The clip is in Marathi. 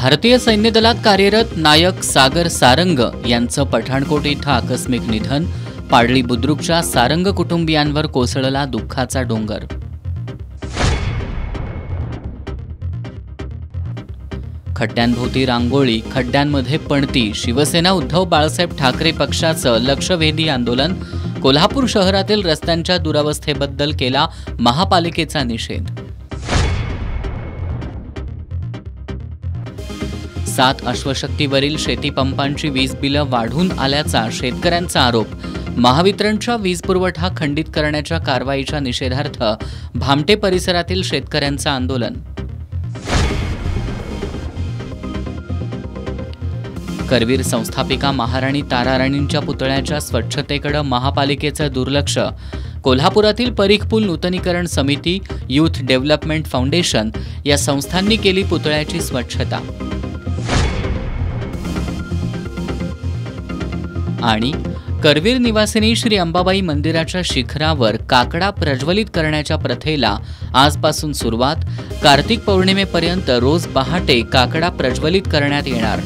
भारतीय सैन्य दलात कार्यरत नायक सागर सारंग यांचं पठाणकोट इथं आकस्मिक निधन। पाडळी बुद्रुकच्या सारंग कुटुंबियांवर कोसळला दुःखाचा डोंगर। खड्ड्यांभोवती रांगोळी, खड्ड्यांमध्ये पणती, शिवसेना उद्धव बाळासाहेब ठाकरे पक्षाचं लक्षवेधी आंदोलन। कोल्हापूर शहरातील रस्त्यांच्या दुरावस्थेबद्दल केला महापालिकेचा निषेध। 7 अश्वशक्तीवरील शेतीपंपांची वीज बिलं वाढून आल्याचा शेतकऱ्यांचा आरोप। महावितरणच्या वीज पुरवठा खंडित करण्याच्या कारवाईच्या निषेधार्थ भामटे परिसरातील शेतकऱ्यांचं आंदोलन। करवीर संस्थापिका महाराणी ताराराणींच्या पुतळ्याच्या स्वच्छतेकडे महापालिकेचं दुर्लक्ष। कोल्हापुरातील परीख पूल नूतनीकरण समिती, यूथ डेव्हलपमेंट फाउंडेशन या संस्थांनी केली पुतळ्याची स्वच्छता। आणि करवीर निवासिनी श्री अंबाबाई मंदिराच्या शिखरावर काकडा प्रज्वलित करण्याच्या प्रथेला आजपासून सुरुवात। कार्तिक पौर्णिमेपर्यंत रोज पहाटे काकडा प्रज्वलित करण्यात येणार।